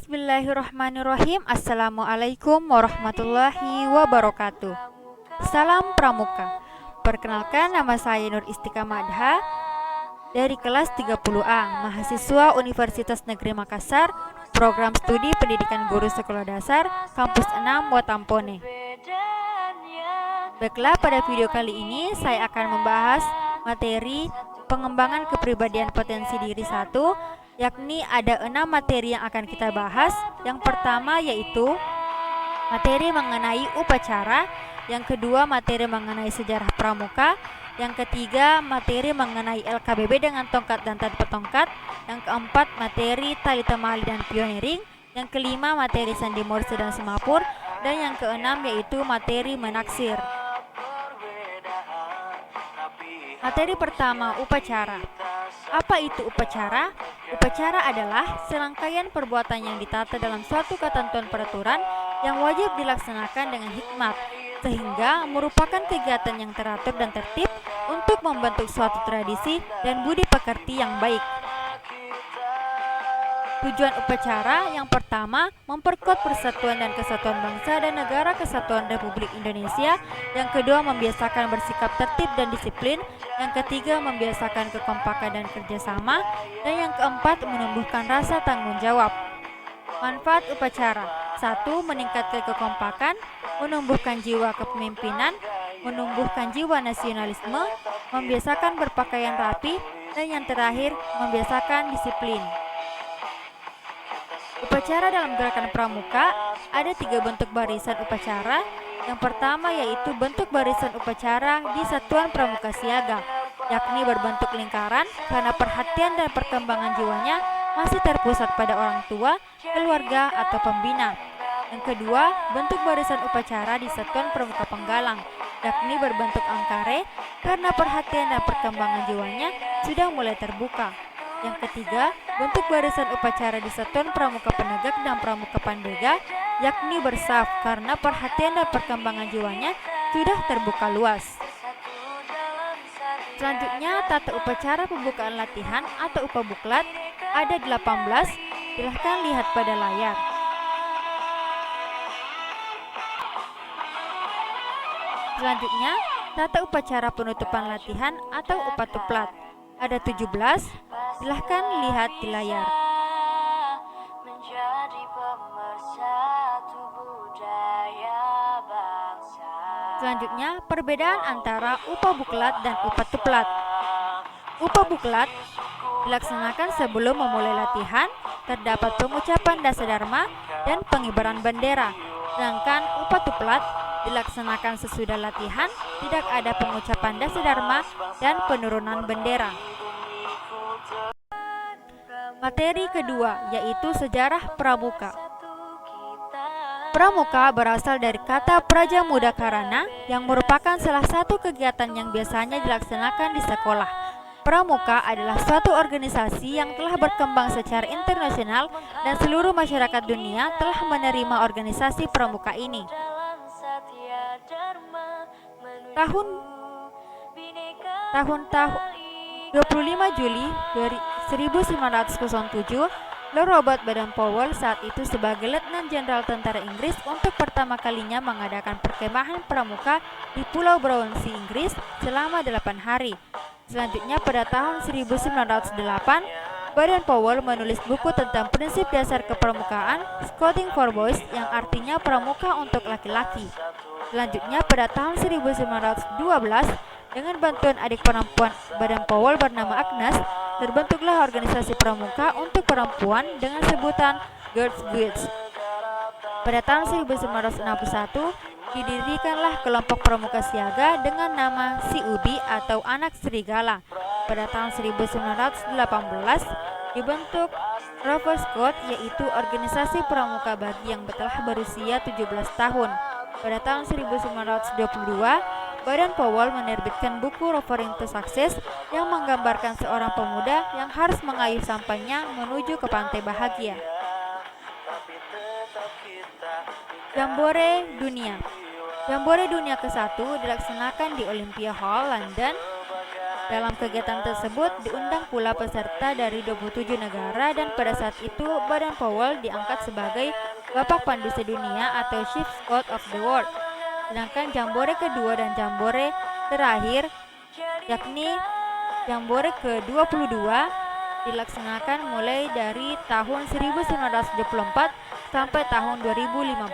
Bismillahirrahmanirrahim. Assalamualaikum warahmatullahi wabarakatuh. Salam Pramuka. Perkenalkan, nama saya Nur Istika Madha dari kelas 30A, mahasiswa Universitas Negeri Makassar, program studi pendidikan guru sekolah dasar, kampus 6 Watampone. Baiklah, pada video kali ini saya akan membahas materi pengembangan kepribadian potensi diri 1, yakni ada 6 materi yang akan kita bahas. Yang pertama yaitu materi mengenai upacara, yang kedua materi mengenai sejarah pramuka, yang ketiga materi mengenai LKBB dengan tongkat dan tanpa tongkat, yang keempat materi tali temali dan pioneering, yang kelima materi sandi morse dan semapur, dan yang keenam yaitu materi menaksir. Materi pertama, upacara. Apa itu upacara? Upacara adalah serangkaian perbuatan yang ditata dalam suatu ketentuan peraturan yang wajib dilaksanakan dengan hikmat, sehingga merupakan kegiatan yang teratur dan tertib untuk membentuk suatu tradisi dan budi pekerti yang baik. Tujuan upacara yang pertama, memperkuat persatuan dan kesatuan bangsa dan negara kesatuan Republik Indonesia. Yang kedua, membiasakan bersikap tertib dan disiplin. Yang ketiga, membiasakan kekompakan dan kerjasama. Dan yang keempat, menumbuhkan rasa tanggung jawab. Manfaat upacara: 1. Meningkatkan kekompakan, menumbuhkan jiwa kepemimpinan, menumbuhkan jiwa nasionalisme, membiasakan berpakaian rapi, dan yang terakhir, membiasakan disiplin. Upacara dalam gerakan pramuka ada 3 bentuk barisan upacara. Yang pertama yaitu bentuk barisan upacara di satuan pramuka siaga, yakni berbentuk lingkaran karena perhatian dan perkembangan jiwanya masih terpusat pada orang tua, keluarga, atau pembina. Yang kedua, bentuk barisan upacara di satuan pramuka penggalang, yakni berbentuk angkare karena perhatian dan perkembangan jiwanya sudah mulai terbuka. Yang ketiga, bentuk barisan upacara di satuan pramuka penegak dan pramuka pandega, yakni bersaf karena perhatian dan perkembangan jiwanya sudah terbuka luas. Selanjutnya, tata upacara pembukaan latihan atau upabuklat ada 18. Silahkan lihat pada layar. Selanjutnya, tata upacara penutupan latihan atau upatuplat ada 17. Silahkan lihat di layar. Selanjutnya, perbedaan antara upabuklat dan upatuplat. Upabuklat dilaksanakan sebelum memulai latihan, terdapat pengucapan dasadharma dan pengibaran bendera. Sedangkan upatuplat dilaksanakan sesudah latihan, tidak ada pengucapan dasadharma dan penurunan bendera. Materi kedua yaitu sejarah pramuka. Pramuka berasal dari kata Praja Muda Karana yang merupakan salah satu kegiatan yang biasanya dilaksanakan di sekolah. Pramuka adalah suatu organisasi yang telah berkembang secara internasional dan seluruh masyarakat dunia telah menerima organisasi pramuka ini. Tahun 25 Juli 1907, Lord Robert Baden-Powell saat itu sebagai Letnan Jenderal Tentara Inggris untuk pertama kalinya mengadakan perkemahan pramuka di Pulau Brownsea, Inggris selama 8 hari. Selanjutnya pada tahun 1908, Baden-Powell menulis buku tentang prinsip dasar kepramukaan, Scouting for Boys, yang artinya pramuka untuk laki-laki. Selanjutnya pada tahun 1912, dengan bantuan adik perempuan Baden-Powell bernama Agnes, terbentuklah organisasi pramuka untuk perempuan dengan sebutan Girls Guides. Pada tahun 1961, didirikanlah kelompok pramuka siaga dengan nama CUB atau Anak Serigala. Pada tahun 1918, dibentuk Rover Scout, yaitu organisasi pramuka bagi yang telah berusia 17 tahun. Pada tahun 1922, Baden-Powell menerbitkan buku Rovering to Success yang menggambarkan seorang pemuda yang harus mengayuh sampainya menuju ke pantai bahagia. Jambore Dunia. Jambore Dunia ke-1 dilaksanakan di Olympia Hall, London Dalam kegiatan tersebut diundang pula peserta dari 27 negara dan pada saat itu Baden-Powell diangkat sebagai Bapak Pandu Sedunia atau Chief Scout of the World. Sedangkan Jambore kedua dan Jambore terakhir, yakni Jambore ke-22, dilaksanakan mulai dari tahun 1974 sampai tahun 2015.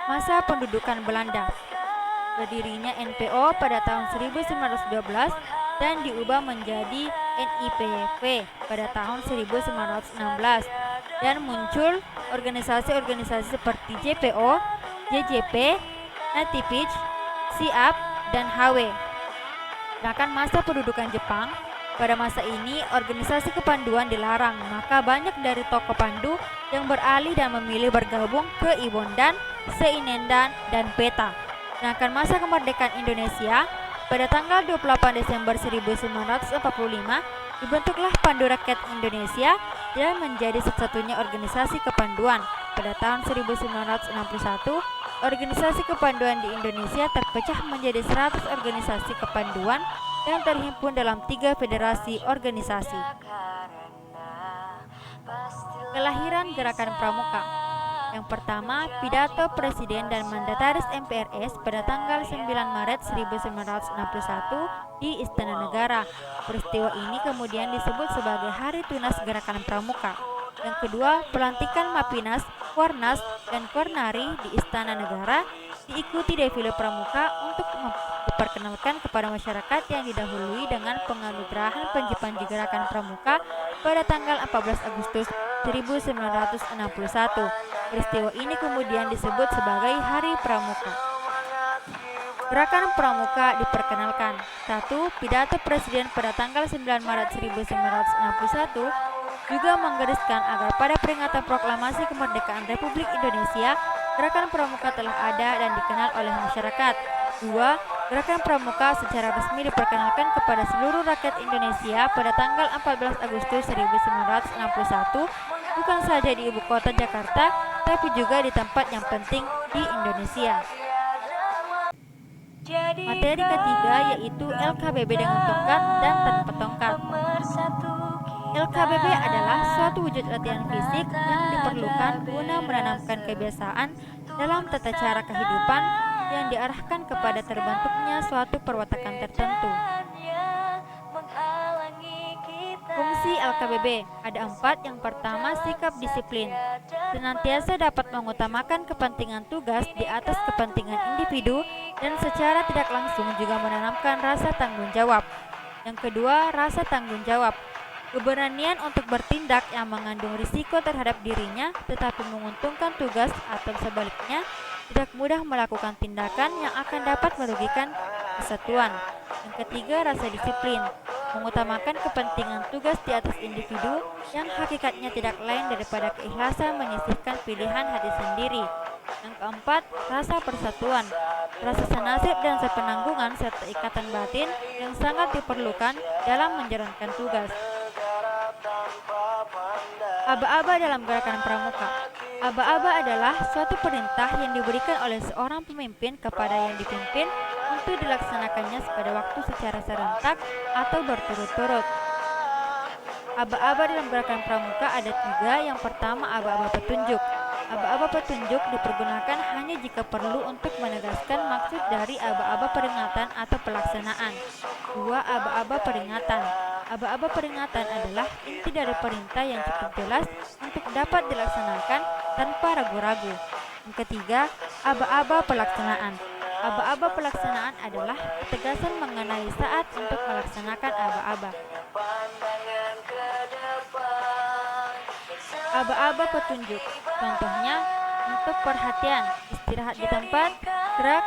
Masa pendudukan Belanda. Berdirinya NPO pada tahun 1912 dan diubah menjadi NIPV pada tahun 1916 dan muncul organisasi-organisasi seperti JPO, JJP, Nativich, SIAP, dan HW. Sedangkan masa pendudukan Jepang, pada masa ini organisasi kepanduan dilarang, maka banyak dari tokoh pandu yang beralih dan memilih bergabung ke Ibondan, Seinendan, dan Peta. Sedangkan masa kemerdekaan Indonesia, pada tanggal 28 Desember 1945, dibentuklah Pandu Rakyat Indonesia dan menjadi satu-satunya organisasi kepanduan. Pada tahun 1961, organisasi kepanduan di Indonesia terpecah menjadi 100 organisasi kepanduan yang terhimpun dalam 3 federasi organisasi. Kelahiran Gerakan Pramuka. Yang pertama, pidato Presiden dan Mandataris MPRS pada tanggal 9 Maret 1961 di Istana Negara. Peristiwa ini kemudian disebut sebagai Hari Tunas Gerakan Pramuka. Yang kedua, pelantikan Mapinas, Warnas, dan Kornari di Istana Negara, diikuti defile pramuka untuk diperkenalkan kepada masyarakat yang didahului dengan penganugerahan Panji-Panji Gerakan Pramuka pada tanggal 14 Agustus 1961. Peristiwa ini kemudian disebut sebagai Hari Pramuka. Gerakan Pramuka diperkenalkan. 1. Pidato Presiden pada tanggal 9 Maret 1961 juga menggariskan agar pada peringatan proklamasi kemerdekaan Republik Indonesia, Gerakan Pramuka telah ada dan dikenal oleh masyarakat. 2. Gerakan Pramuka secara resmi diperkenalkan kepada seluruh rakyat Indonesia pada tanggal 14 Agustus 1961, bukan saja di ibu kota Jakarta, tapi juga di tempat yang penting di Indonesia. Materi ketiga yaitu LKBB dengan tongkat dan tanpa tongkat. LKBB adalah suatu wujud latihan fisik yang diperlukan guna menanamkan kebiasaan dalam tata cara kehidupan yang diarahkan kepada terbentuknya suatu perwatakan tertentu. Fungsi LKBB ada 4. Yang pertama, sikap disiplin. Senantiasa dapat mengutamakan kepentingan tugas di atas kepentingan individu dan secara tidak langsung juga menanamkan rasa tanggung jawab. Yang kedua, rasa tanggung jawab. Keberanian untuk bertindak yang mengandung risiko terhadap dirinya tetapi menguntungkan tugas atau sebaliknya tidak mudah melakukan tindakan yang akan dapat merugikan kesatuan. Yang ketiga, rasa disiplin. Mengutamakan kepentingan tugas di atas individu yang hakikatnya tidak lain daripada keikhlasan menyisihkan pilihan hati sendiri. Yang keempat, rasa persatuan. Rasa senasib dan sepenanggungan serta ikatan batin yang sangat diperlukan dalam menjalankan tugas. Aba-aba dalam Gerakan Pramuka. Aba-aba adalah suatu perintah yang diberikan oleh seorang pemimpin kepada yang dipimpin untuk dilaksanakannya pada waktu secara serentak atau berturut-turut. Aba-aba dalam Gerakan Pramuka ada 3. Yang pertama, aba-aba petunjuk. Aba-aba petunjuk dipergunakan hanya jika perlu untuk menegaskan maksud dari aba-aba peringatan atau pelaksanaan. 2. Aba-aba peringatan. Aba-aba peringatan adalah inti dari perintah yang cukup jelas untuk dapat dilaksanakan tanpa ragu-ragu. Yang ketiga, aba-aba pelaksanaan. Aba-aba pelaksanaan adalah ketegasan mengenai saat untuk melaksanakan aba-aba. Aba-aba petunjuk. Contohnya, untuk perhatian, istirahat di tempat, gerak.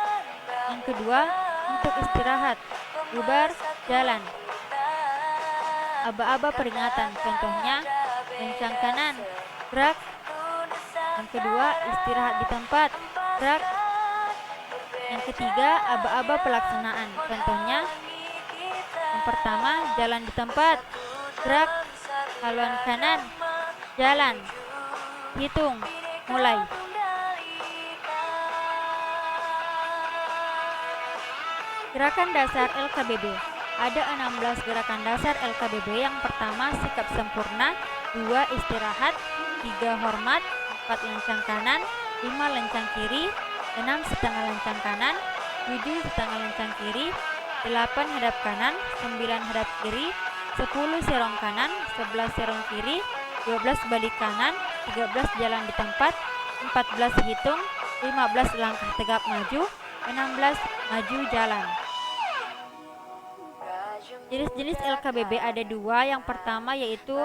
Yang kedua, untuk istirahat, bubar, jalan. Aba-aba peringatan, contohnya kencang kanan, gerak. Yang kedua, istirahat di tempat, gerak. Yang ketiga, aba-aba pelaksanaan, contohnya yang pertama, jalan di tempat, gerak, haluan kanan, jalan, hitung, mulai. Gerakan dasar LKBB. Ada 16 gerakan dasar LKBB. Yang pertama, sikap sempurna, 2 istirahat, 3 hormat, 4 lencang kanan, 5 lencang kiri, 6 setengah lencang kanan, 7 setengah lencang kiri, 8 hadap kanan, 9 hadap kiri, 10 serong kanan, 11 serong kiri, 12 balik kanan, 13 jalan di tempat, 14 hitung, 15 langkah tegap maju, 16 maju jalan. Jenis-jenis LKBB ada 2. Yang pertama yaitu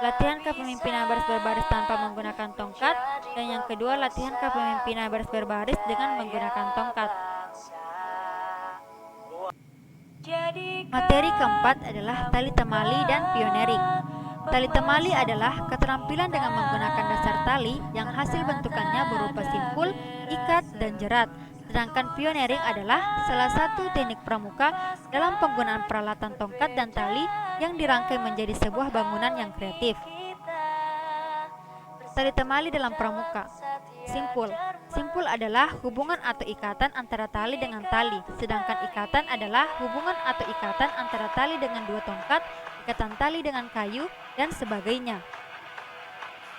latihan kepemimpinan baris berbaris tanpa menggunakan tongkat, dan yang kedua latihan kepemimpinan baris berbaris dengan menggunakan tongkat. Materi keempat adalah tali temali dan pioneering. Tali temali adalah keterampilan dengan menggunakan dasar tali yang hasil bentukannya berupa simpul, ikat, dan jerat. Sedangkan pioneering adalah salah satu teknik pramuka dalam penggunaan peralatan tongkat dan tali yang dirangkai menjadi sebuah bangunan yang kreatif. Tali temali dalam pramuka. Simpul. Simpul adalah hubungan atau ikatan antara tali dengan tali, sedangkan ikatan adalah hubungan atau ikatan antara tali dengan 2 tongkat, ikatan tali dengan kayu, dan sebagainya.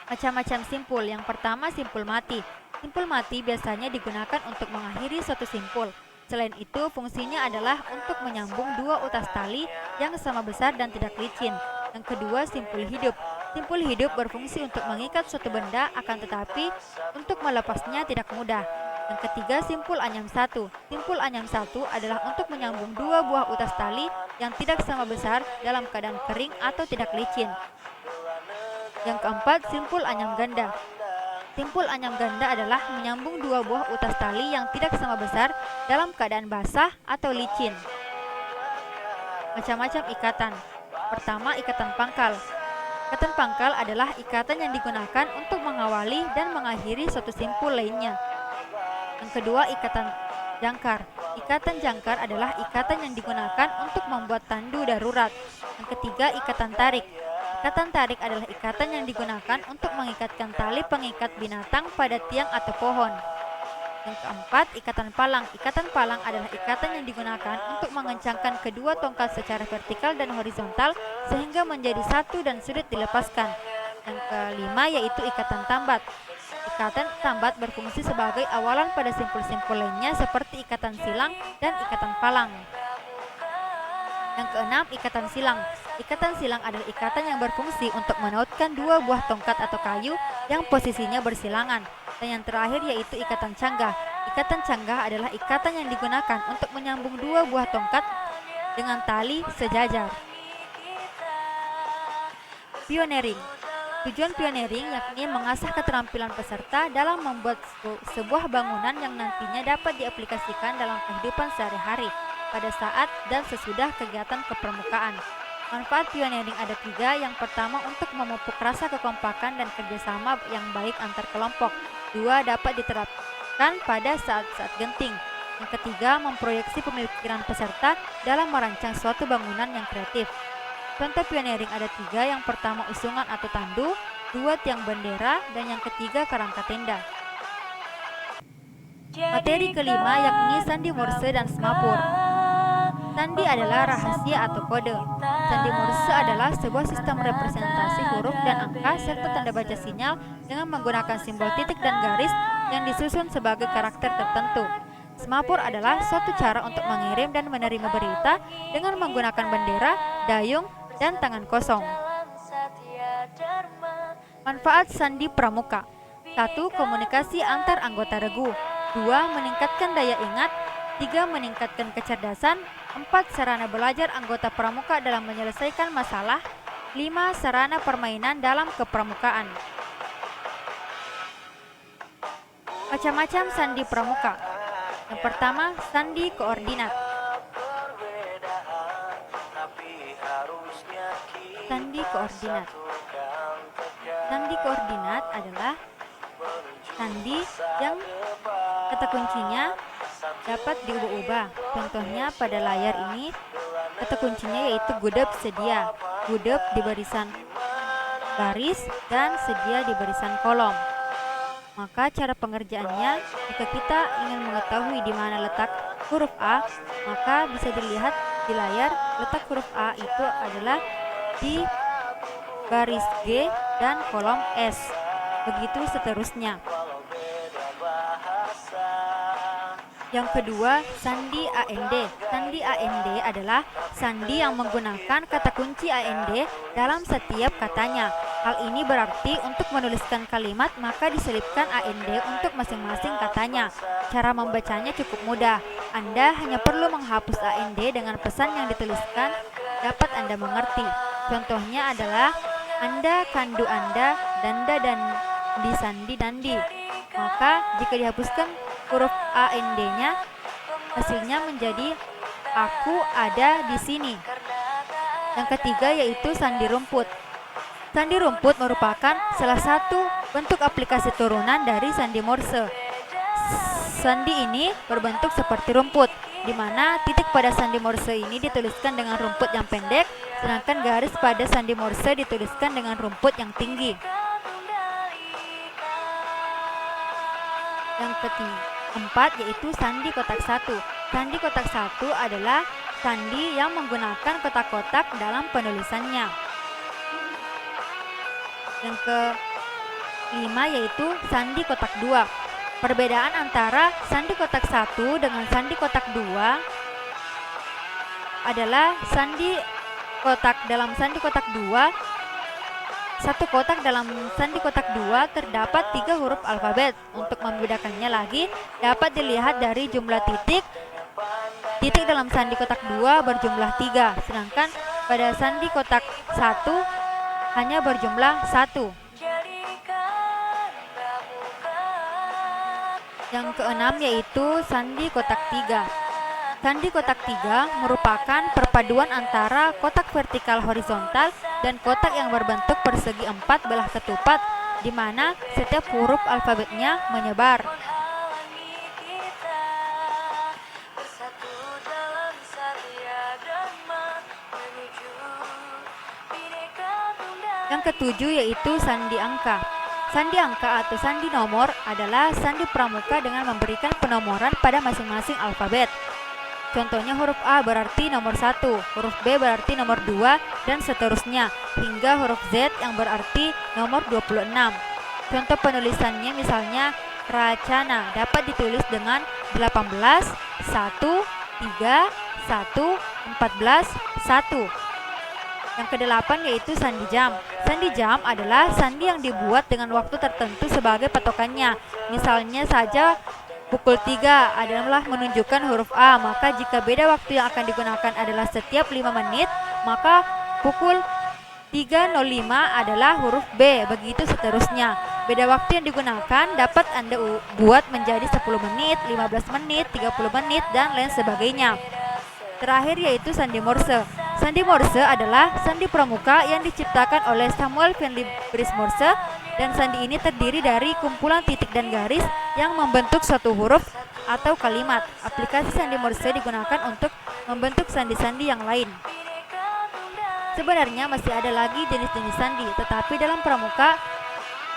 Macam-macam simpul. Yang pertama, simpul mati. Simpul mati biasanya digunakan untuk mengakhiri suatu simpul. Selain itu, fungsinya adalah untuk menyambung 2 utas tali yang sama besar dan tidak licin. Yang kedua, simpul hidup. Simpul hidup berfungsi untuk mengikat suatu benda, akan tetapi untuk melepasnya tidak mudah. Yang ketiga, simpul anyam satu. Simpul anyam satu adalah untuk menyambung 2 buah utas tali yang tidak sama besar dalam keadaan kering atau tidak licin. Yang keempat, simpul anyam ganda. Simpul anyam ganda adalah menyambung 2 buah utas tali yang tidak sama besar dalam keadaan basah atau licin. Macam-macam ikatan. Pertama, ikatan pangkal. Ikatan pangkal adalah ikatan yang digunakan untuk mengawali dan mengakhiri suatu simpul lainnya. Yang kedua, ikatan jangkar. Ikatan jangkar adalah ikatan yang digunakan untuk membuat tandu darurat. Yang ketiga, ikatan tarik. Ikatan tarik adalah ikatan yang digunakan untuk mengikatkan tali pengikat binatang pada tiang atau pohon. Yang keempat, ikatan palang. Ikatan palang adalah ikatan yang digunakan untuk mengencangkan kedua tongkat secara vertikal dan horizontal sehingga menjadi satu dan sulit dilepaskan. Yang kelima yaitu ikatan tambat. Ikatan tambat berfungsi sebagai awalan pada simpul-simpul lainnya seperti ikatan silang dan ikatan palang. Yang keenam, ikatan silang. Ikatan silang adalah ikatan yang berfungsi untuk menautkan 2 buah tongkat atau kayu yang posisinya bersilangan. Dan yang terakhir yaitu ikatan canggah. Ikatan canggah adalah ikatan yang digunakan untuk menyambung 2 buah tongkat dengan tali sejajar. Pioneering. Tujuan pioneering yakni mengasah keterampilan peserta dalam membuat sebuah bangunan yang nantinya dapat diaplikasikan dalam kehidupan sehari-hari pada saat dan sesudah kegiatan kepramukaan. Manfaat pioneering ada 3. Yang pertama, untuk memupuk rasa kekompakan dan kerjasama yang baik antar kelompok. 2. Dapat diterapkan pada saat-saat genting. Yang ketiga, memproyeksi pemikiran peserta dalam merancang suatu bangunan yang kreatif. Contoh pioneering ada 3. Yang pertama, usungan atau tandu. 2. Tiang bendera. Dan yang ketiga, kerangka tenda. Materi kelima yakni sandi Morse dan semapur. Sandi adalah rahasia atau kode. Sandi Morse adalah sebuah sistem representasi huruf dan angka serta tanda baca sinyal dengan menggunakan simbol titik dan garis yang disusun sebagai karakter tertentu. Semapur adalah suatu cara untuk mengirim dan menerima berita dengan menggunakan bendera, dayung, dan tangan kosong. Manfaat sandi pramuka. 1. Komunikasi antar anggota regu. 2. Meningkatkan daya ingat. 3. Meningkatkan kecerdasan. 4. Sarana belajar anggota pramuka dalam menyelesaikan masalah. 5. Sarana permainan dalam kepramukaan. Macam-macam sandi pramuka. Yang pertama, sandi koordinat. Sandi koordinat. Sandi koordinat adalah sandi yang kata kuncinya dapat diubah-ubah. Contohnya pada layar ini, kata kuncinya yaitu gudep sedia. Gudep di barisan baris dan sedia di barisan kolom. Maka cara pengerjaannya, jika kita ingin mengetahui di mana letak huruf A, maka bisa dilihat di layar letak huruf A itu adalah di baris G dan kolom S. Begitu seterusnya. Yang kedua, sandi AND. Sandi AND adalah sandi yang menggunakan kata kunci AND dalam setiap katanya. Hal ini berarti untuk menuliskan kalimat maka diselipkan AND untuk masing-masing katanya. Cara membacanya cukup mudah. Anda hanya perlu menghapus AND dengan pesan yang dituliskan dapat Anda mengerti. Contohnya adalah Anda, kandu Anda, danda dan di sandi dandi. Maka jika dihapuskan huruf AND-nya, hasilnya menjadi aku ada di sini. Yang ketiga yaitu sandi rumput. Sandi rumput merupakan salah satu bentuk aplikasi turunan dari sandi Morse. Sandi ini berbentuk seperti rumput, di mana titik pada sandi Morse ini dituliskan dengan rumput yang pendek, sedangkan garis pada sandi Morse dituliskan dengan rumput yang tinggi. Yang keempat yaitu sandi kotak satu. Sandi kotak satu adalah sandi yang menggunakan kotak-kotak dalam penulisannya. Yang kelima yaitu sandi kotak dua. Perbedaan antara sandi kotak satu dengan sandi kotak dua adalah sandi kotak dalam sandi kotak dua. Satu kotak dalam sandi kotak dua terdapat 3 huruf alfabet. Untuk membedakannya lagi, dapat dilihat dari jumlah titik. Titik dalam sandi kotak dua berjumlah 3, sedangkan pada sandi kotak satu hanya berjumlah 1. Yang keenam yaitu sandi kotak 3. Sandi kotak 3 merupakan perpaduan antara kotak vertikal horizontal dan kotak yang berbentuk persegi 4 belah ketupat, di mana setiap huruf alfabetnya menyebar. Yang ketujuh yaitu sandi angka. Sandi angka atau sandi nomor adalah sandi pramuka dengan memberikan penomoran pada masing-masing alfabet. Contohnya huruf A berarti nomor 1, huruf B berarti nomor 2, dan seterusnya, hingga huruf Z yang berarti nomor 26. Contoh penulisannya misalnya Racana dapat ditulis dengan 18, 1, 3, 1, 14, 1. Yang kedelapan yaitu sandi jam. Sandi jam adalah sandi yang dibuat dengan waktu tertentu sebagai patokannya. Misalnya saja pukul 3 adalah menunjukkan huruf A, maka jika beda waktu yang akan digunakan adalah setiap 5 menit, maka pukul 3.05 adalah huruf B, begitu seterusnya. Beda waktu yang digunakan dapat Anda buat menjadi 10 menit, 15 menit, 30 menit, dan lain sebagainya. Terakhir yaitu sandi Morse. Sandi Morse adalah sandi pramuka yang diciptakan oleh Samuel Finley Breese Morse, dan sandi ini terdiri dari kumpulan titik dan garis yang membentuk suatu huruf atau kalimat. Aplikasi sandi Morse digunakan untuk membentuk sandi-sandi yang lain. Sebenarnya masih ada lagi jenis-jenis sandi, tetapi dalam pramuka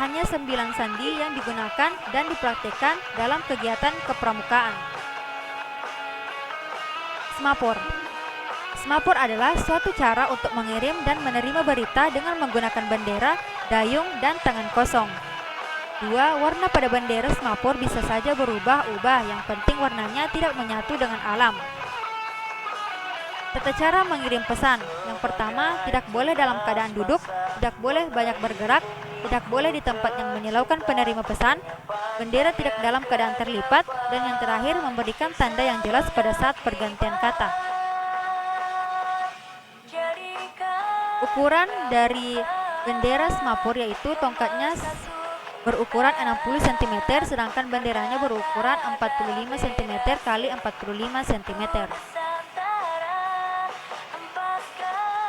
hanya 9 sandi yang digunakan dan dipraktikkan dalam kegiatan kepramukaan. Semapur. Semapur adalah suatu cara untuk mengirim dan menerima berita dengan menggunakan bendera, dayung, dan tangan kosong. 2. Warna pada bendera semapur bisa saja berubah-ubah, yang penting warnanya tidak menyatu dengan alam. Tata cara mengirim pesan. Yang pertama, tidak boleh dalam keadaan duduk, tidak boleh banyak bergerak, tidak boleh di tempat yang menyilaukan penerima pesan, bendera tidak dalam keadaan terlipat, dan yang terakhir memberikan tanda yang jelas pada saat pergantian kata. Ukuran dari bendera semapur yaitu tongkatnya berukuran 60 cm, sedangkan benderanya berukuran 45 cm kali 45 cm.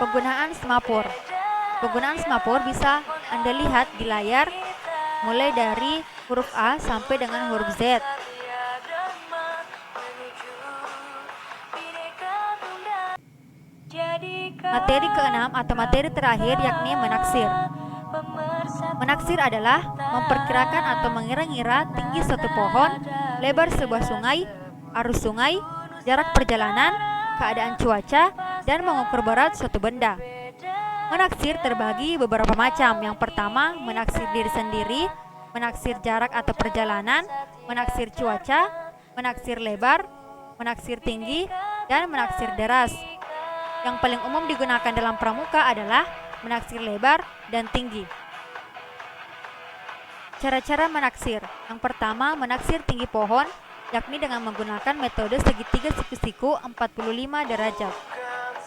Penggunaan semapur. Penggunaan semapur bisa Anda lihat di layar mulai dari huruf A sampai dengan huruf Z. Materi keenam atau materi terakhir yakni menaksir. Menaksir adalah memperkirakan atau mengira-ngira tinggi suatu pohon, lebar sebuah sungai, arus sungai, jarak perjalanan, keadaan cuaca, dan mengukur berat suatu benda. Menaksir terbagi beberapa macam. Yang pertama, menaksir diri sendiri, menaksir jarak atau perjalanan, menaksir cuaca, menaksir lebar, menaksir tinggi, dan menaksir deras. Yang paling umum digunakan dalam pramuka adalah menaksir lebar dan tinggi. Cara-cara menaksir. Yang pertama, menaksir tinggi pohon, yakni dengan menggunakan metode segitiga siku-siku 45 derajat.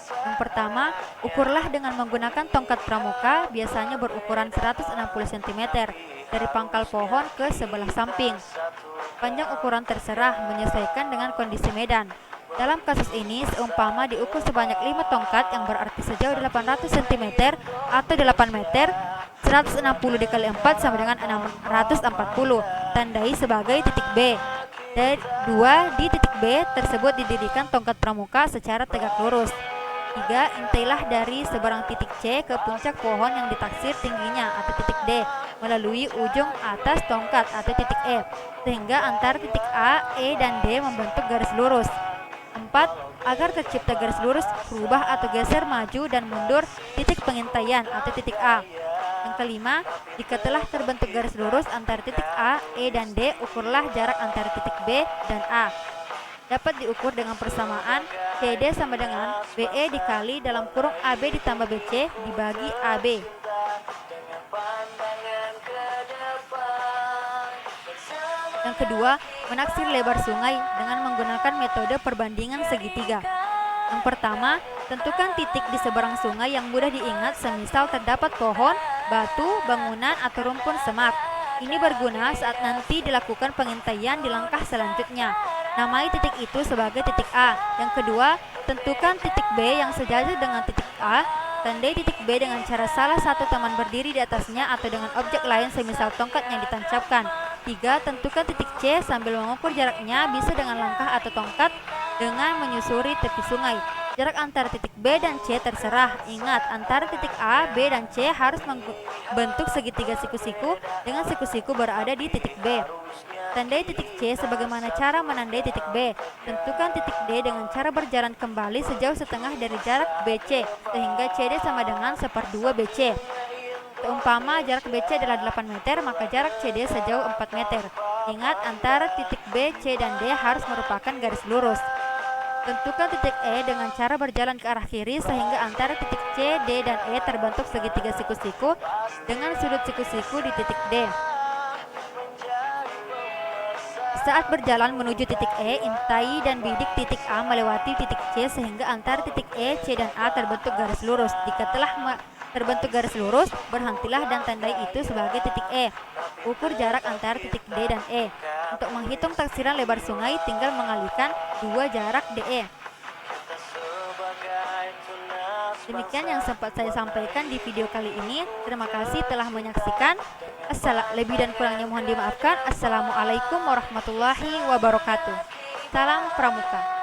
Yang pertama, ukurlah dengan menggunakan tongkat pramuka, biasanya berukuran 160 cm, dari pangkal pohon ke sebelah samping. Panjang ukuran terserah, menyesuaikan dengan kondisi medan. Dalam kasus ini, seumpama diukur sebanyak 5 tongkat yang berarti sejauh 800 cm atau 8 meter, 160 dikali 4 sama dengan 640, tandai sebagai titik B. Dari 2 di titik B tersebut didirikan tongkat pramuka secara tegak lurus. 3. Intailah dari seberang titik C ke puncak pohon yang ditaksir tingginya atau titik D melalui ujung atas tongkat atau titik E, sehingga antara titik A, E, dan D membentuk garis lurus. 4. Agar tercipta garis lurus, berubah atau geser maju dan mundur titik pengintaian atau titik A. Yang kelima, jika telah terbentuk garis lurus antara titik A, E, dan D, ukurlah jarak antara titik B dan A. Dapat diukur dengan persamaan CD sama dengan BE dikali dalam kurung AB ditambah BC dibagi AB. Yang kedua, menaksir lebar sungai dengan menggunakan metode perbandingan segitiga. Yang pertama, tentukan titik di seberang sungai yang mudah diingat, semisal terdapat pohon, batu, bangunan, atau rumpun semak. Ini berguna saat nanti dilakukan pengintaian di langkah selanjutnya. Namai titik itu sebagai titik A. Yang kedua, tentukan titik B yang sejajar dengan titik A. Tandai titik B dengan cara salah satu teman berdiri di atasnya atau dengan objek lain semisal tongkat yang ditancapkan. 3. Tentukan titik C sambil mengukur jaraknya, bisa dengan langkah atau tongkat dengan menyusuri tepi sungai. Jarak antara titik B dan C terserah. Ingat, antara titik A, B, dan C harus membentuk segitiga siku-siku dengan siku-siku berada di titik B. Tandai titik C sebagaimana cara menandai titik B. Tentukan titik D dengan cara berjalan kembali sejauh setengah dari jarak BC, sehingga CD sama dengan 1/2 BC. Seumpama jarak BC adalah 8 meter, maka jarak CD sejauh 4 meter. Ingat, antara titik B, C, dan D harus merupakan garis lurus. Tentukan titik E dengan cara berjalan ke arah kiri sehingga antara titik C, D, dan E terbentuk segitiga siku-siku dengan sudut siku-siku di titik D. Saat berjalan menuju titik E, intai dan bidik titik A melewati titik C sehingga antara titik E, C, dan A terbentuk garis lurus. Jika telah terbentuk garis lurus, berhentilah dan tandai itu sebagai titik E. Ukur jarak antara titik D dan E. Untuk menghitung taksiran lebar sungai, tinggal mengalihkan 2 jarak DE. Demikian yang sempat saya sampaikan di video kali ini. Terima kasih telah menyaksikan. Lebih dan kurangnya mohon dimaafkan. Assalamualaikum warahmatullahi wabarakatuh. Salam Pramuka.